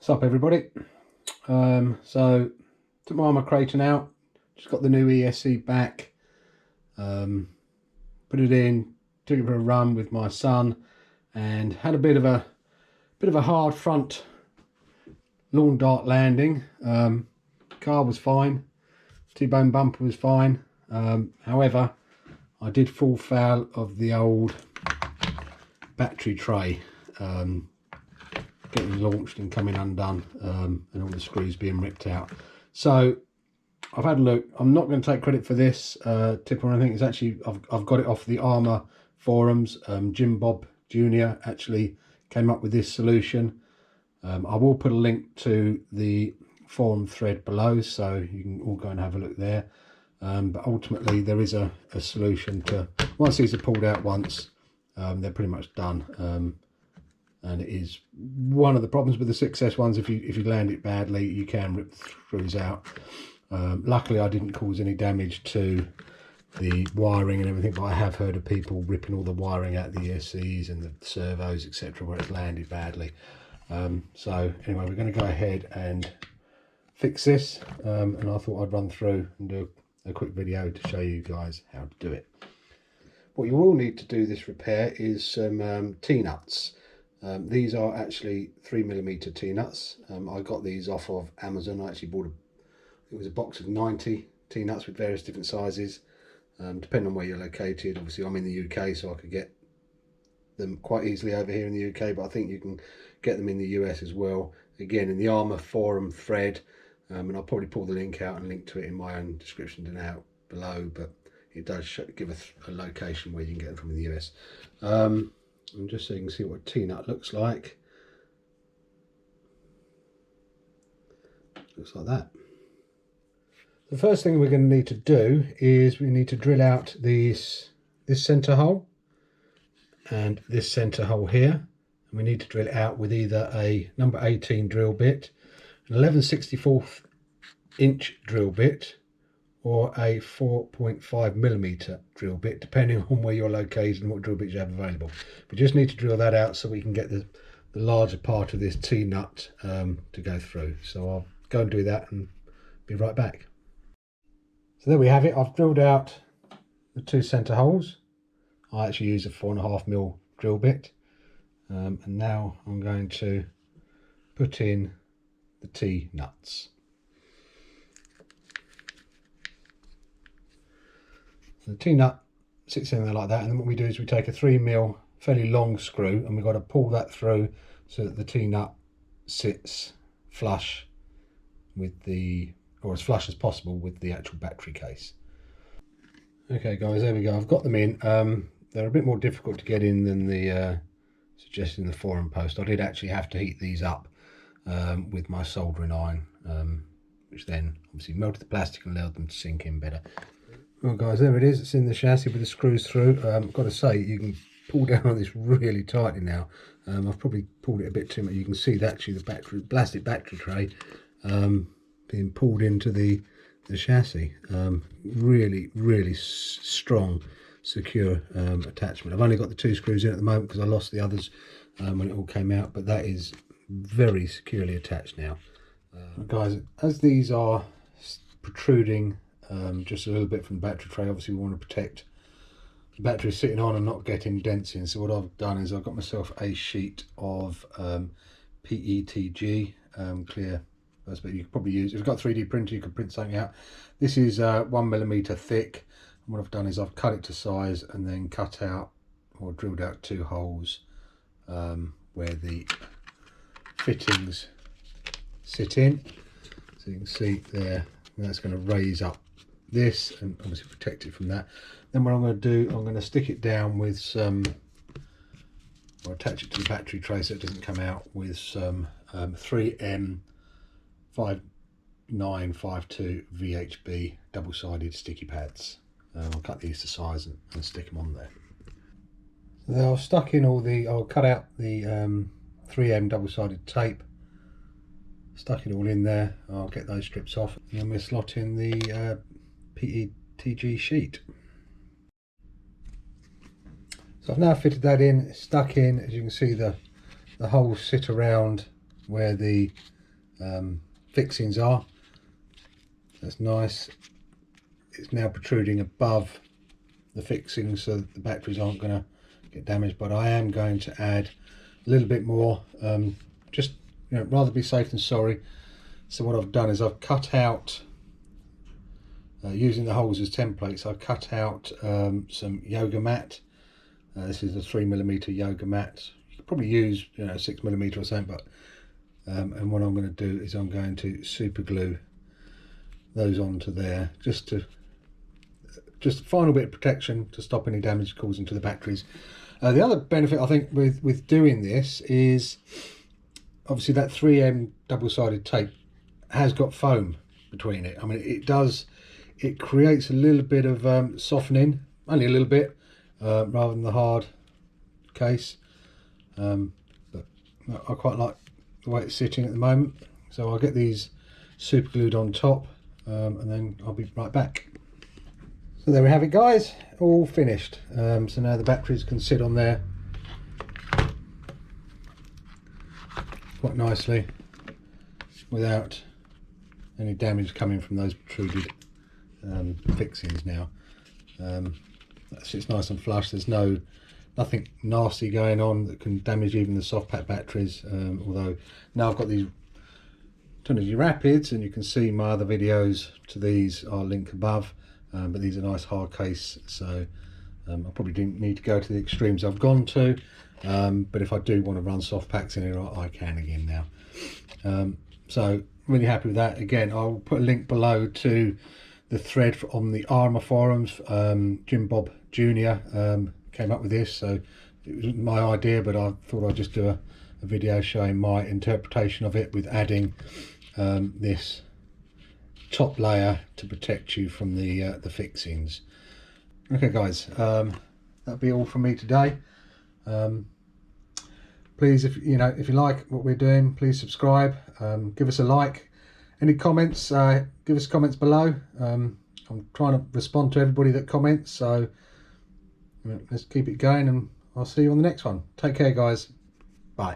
What's up, everybody? So took my Arrma Kraton out, just got the new ESC back, put it in, took it for a run with my son, and had a bit of a hard front lawn dart landing. Car was fine, T-bone bumper was fine. However, I did fall foul of the old battery tray. Getting launched and coming undone, and all the screws being ripped out. So I've had a look. I'm not going to take credit for this tip or anything. It's actually I've got it off the Arrma forums. Jim Bob Jr. actually came up with this solution. I will put a link to the forum thread below, so you can all go and have a look there. But ultimately there is a solution to, once these are pulled out once, they're pretty much done. And it is one of the problems with the 6S ones. If you land it badly, you can rip the screws out. Luckily, I didn't cause any damage to the wiring and everything, but I have heard of people ripping all the wiring out of the ESCs and the servos, etc., where it's landed badly. So anyway, we're going to go ahead and fix this, and I thought I'd run through and do a quick video to show you guys how to do it. What you will need to do this repair is some T-nuts. These are actually 3mm T-nuts. I got these off of Amazon. I actually bought it was a box of 90 T-nuts with various different sizes, depending on where you're located. Obviously I'm in the UK, so I could get them quite easily over here in the UK, but I think you can get them in the US as well. Again, in the Arrma forum thread, and I'll probably pull the link out and link to it in my own description down below, but it does give a location where you can get them from in the US. And just so you can see what a T-nut looks like. Looks like that. The first thing we're going to need to do is we need to drill out this centre hole and this centre hole here. And we need to drill it out with either a number 18 drill bit, an 11/64 inch drill bit, or a 4.5mm drill bit, depending on where you're located and what drill bits you have available. We just need to drill that out so we can get the larger part of this T-nut to go through. So I'll go and do that and be right back. So there we have it. I've drilled out the two centre holes. I actually use a 4.5mm drill bit. And now I'm going to put in the T-nuts. The T-nut sits in there like that, and then what we do is we take a 3mm fairly long screw and we've got to pull that through so that the T-nut sits flush with the, or as flush as possible with the actual battery case. Okay guys, there we go. I've got them in. They're a bit more difficult to get in than the suggested in the forum post. I did actually have to heat these up with my soldering iron, which then obviously melted the plastic and allowed them to sink in better. Well guys, there it is. It's in the chassis with the screws through. I've got to say, you can pull down on this really tightly now. I've probably pulled it a bit too much. You can see that actually the plastic battery tray being pulled into the chassis. Really strong, secure attachment. I've only got the two screws in at the moment because I lost the others when it all came out, but that is very securely attached now. Guys, as these are protruding just a little bit from the battery tray, obviously we want to protect the battery sitting on and not getting dents in. So what I've done is I've got myself a sheet of PETG clear, but you could probably use, if you've got 3D printer you could print something out. This is 1mm thick, and what I've done is I've cut it to size and then cut out or drilled out two holes where the fittings sit in. So you can see there, that's going to raise up this and obviously protect it from that. Then what I'm going to do, I'm going to stick it down with some, or attach it to the battery tray so it doesn't come out, with some 3M 5952 VHB double-sided sticky pads. I'll cut these to size and stick them on there. So I've stuck in all the, I'll cut out the 3M double-sided tape, stuck it all in there. I'll get those strips off, and then we'll slot in the PETG sheet. So I've now fitted that in, stuck in. As you can see, the holes sit around where the fixings are. That's nice. It's now protruding above the fixings so that the batteries aren't going to get damaged, but I am going to add a little bit more, just rather be safe than sorry. So what I've done is I've cut out, using the holes as templates, I've cut out some yoga mat. This is a 3mm yoga mat. You could probably use 6mm or something, but and what I'm going to do is I'm going to super glue those onto there, just a final bit of protection to stop any damage causing to the batteries. The other benefit I think with doing this is obviously that 3M double-sided tape has got foam between it. I mean, it creates a little bit of softening, only a little bit, rather than the hard case, but I quite like the way it's sitting at the moment. So I'll get these super glued on top, and then I'll be right back. So there we have it, guys, all finished. So now the batteries can sit on there quite nicely without any damage coming from those protruded fixings. Now that sits nice and flush. There's nothing nasty going on that can damage even the soft pack batteries, although now I've got these Turnigy Rapids, and you can see my other videos to these are linked above, but these are nice hard case, so I probably didn't need to go to the extremes I've gone to, but if I do want to run soft packs in here, I can again now. So really happy with that. Again, I'll put a link below to the thread on the Arrma forums. Jim Bob Jr. Came up with this, so it was my idea, but I thought I'd just do a video showing my interpretation of it with adding this top layer to protect you from the fixings. Okay, guys, that'll be all from me today. Please, if you like what we're doing, please subscribe, give us a like. Any comments, give us comments below. I'm trying to respond to everybody that comments, so let's keep it going, and I'll see you on the next one. Take care, guys. Bye.